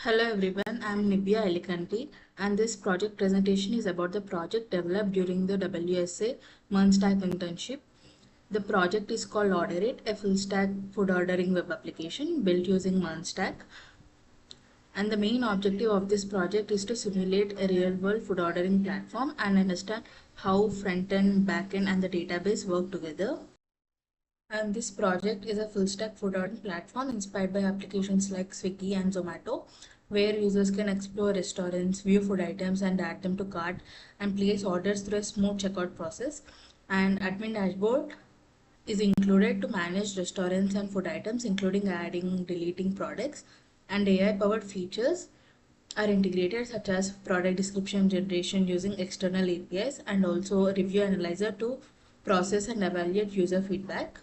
Hello everyone, I am Nibya Elikanti and this project presentation is about the project developed during the WSA MERN Stack internship. The project is called OrderIt, a full stack food ordering web application built using MERN Stack. And the main objective of this project is to simulate a real-world food ordering platform and understand how front-end, back-end and the database work together. And this project is a full stack food ordering platform inspired by applications like Swiggy and Zomato, where users can explore restaurants, view food items, and add them to cart and place orders through a smooth checkout process. And admin dashboard is included to manage restaurants and food items, including adding, deleting products, and AI-powered features are integrated such as product description generation using external APIs and also review analyzer to process and evaluate user feedback.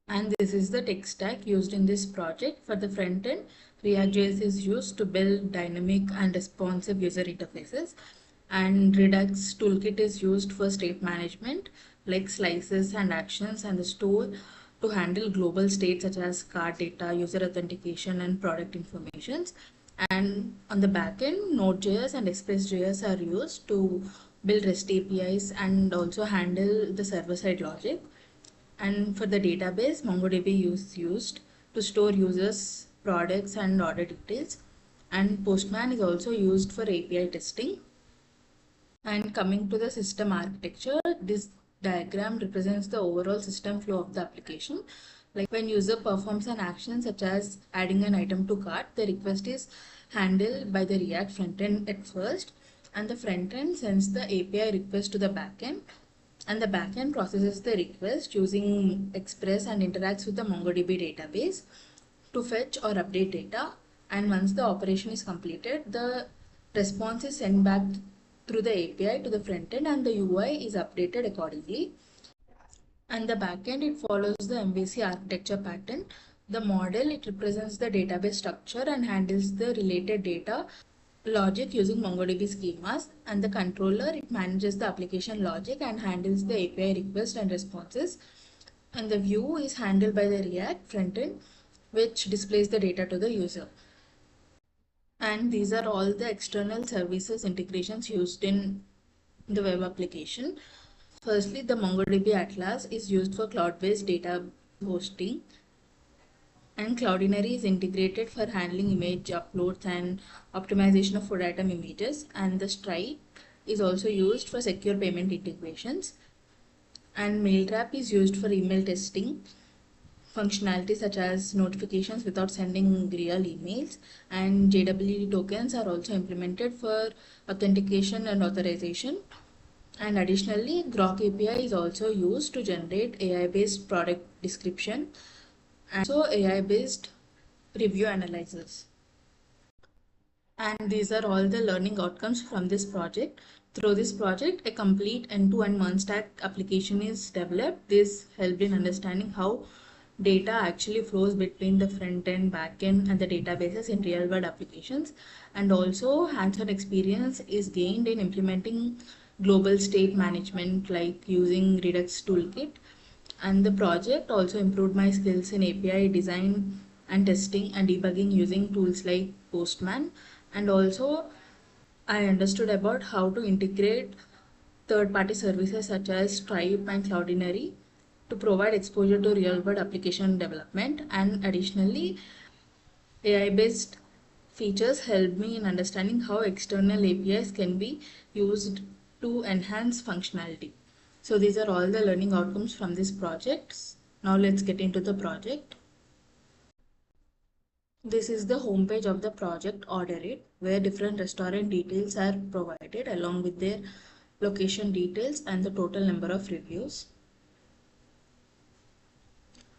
And this is the tech stack used in this project. For the front end, React.js is used to build dynamic and responsive user interfaces. And Redux toolkit is used for state management like slices and actions, and the store to handle global states such as card data, user authentication, and product informations. And on the backend, Node.js and Express.js are used to build REST APIs and also handle the server-side logic. And for the database, MongoDB is used to store users, products, and order details. And Postman is also used for API testing. And coming to the system architecture, this diagram represents the overall system flow of the application. Like when user performs an action such as adding an item to cart, the request is handled by the React frontend at first, and the frontend sends the API request to the backend, and the backend processes the request using Express and interacts with the MongoDB database to fetch or update data. And once the operation is completed, the response is sent back through the API to the frontend and the UI is updated accordingly. And the backend, it follows the MVC architecture pattern. The model, it represents the database structure and handles the related data logic using MongoDB schemas, and the controller, it manages the application logic and handles the API request and responses, and the view is handled by the React frontend, which displays the data to the user. And these are all the external services integrations used in the web application. Firstly, the MongoDB Atlas is used for cloud-based data hosting, and Cloudinary is integrated for handling image uploads and optimization of food item images, and the Stripe is also used for secure payment integrations, and Mailtrap is used for email testing functionalities such as notifications without sending real emails, and JWT tokens are also implemented for authentication and authorization. And additionally, Grok API is also used to generate AI-based product description and so AI-based review analyzers. And these are all the learning outcomes from this project. Through this project, a complete end-to-end MERN stack application is developed. This helped in understanding how data actually flows between the front end, back end, and the databases in real-world applications. And also, hands-on experience is gained in implementing global state management, like using Redux toolkit. And the project also improved my skills in API design and testing and debugging using tools like Postman. And also I understood about how to integrate third-party services such as Stripe and Cloudinary to provide exposure to real-world application development. And additionally, AI-based features helped me in understanding how external APIs can be used to enhance functionality. So these are all the learning outcomes from this project. Now let's get into the project. This is the homepage of the project OrderIt, where different restaurant details are provided along with their location details and the total number of reviews.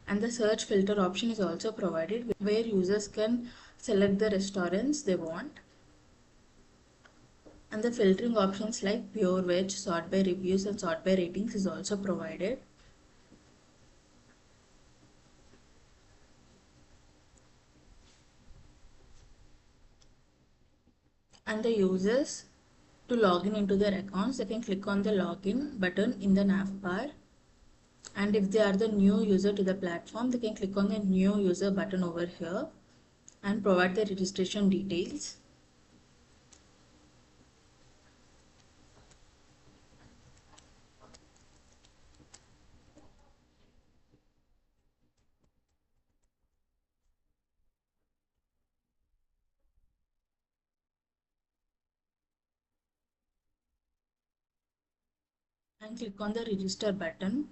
And the search filter option is also provided, where users can select the restaurants they want. And the filtering options like pure veg, sort by reviews, and sort by ratings is also provided. And the users, to log in into their accounts, they can click on the login button in the nav bar. And if they are the new user to the platform, they can click on the new user button over here and provide their registration details. and click on the register button.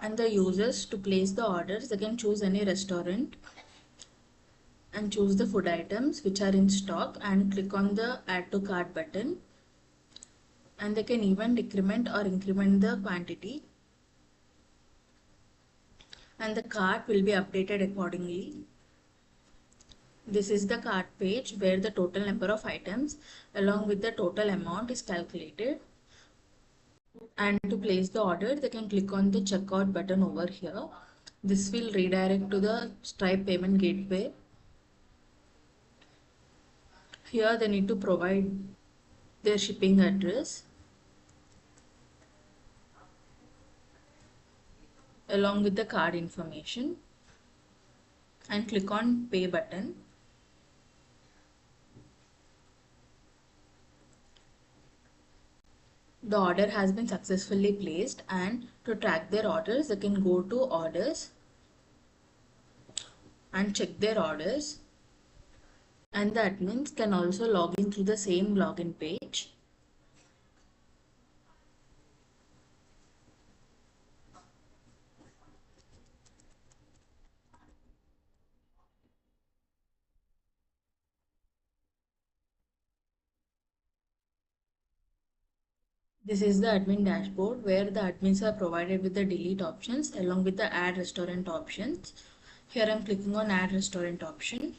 And the users to place the orders, they can choose any restaurant and choose the food items which are in stock and click on the add to cart button, and they can even decrement or increment the quantity, and the cart will be updated accordingly. This is the cart page where the total number of items along with the total amount is calculated. And to place the order, they can click on the checkout button over here. This will redirect to the Stripe payment gateway. Here they need to provide their shipping address along with the card information and click on pay button. The order has been successfully placed, and to track their orders they can go to orders and check their orders, and the admins can also log in through the same login page. This is the admin dashboard where the admins are provided with the delete options along with the add restaurant options. Here I am clicking on add restaurant option.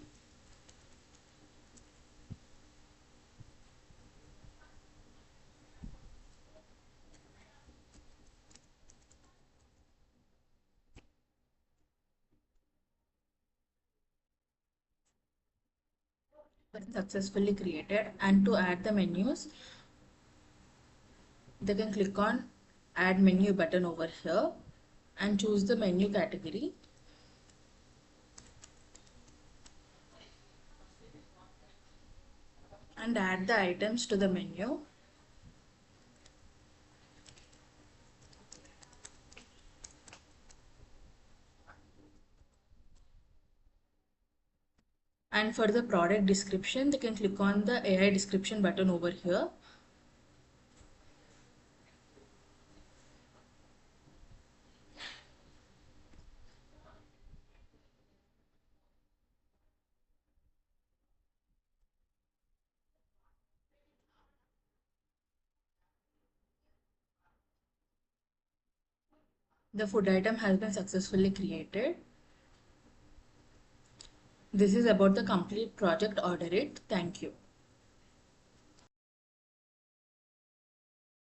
Successfully created, and to add the menus they can click on add menu button over here and choose the menu category, and add the items to the menu. And for the product description they can click on the AI description button over here. The food item has been successfully created. This is about the complete project. Order it. Thank you.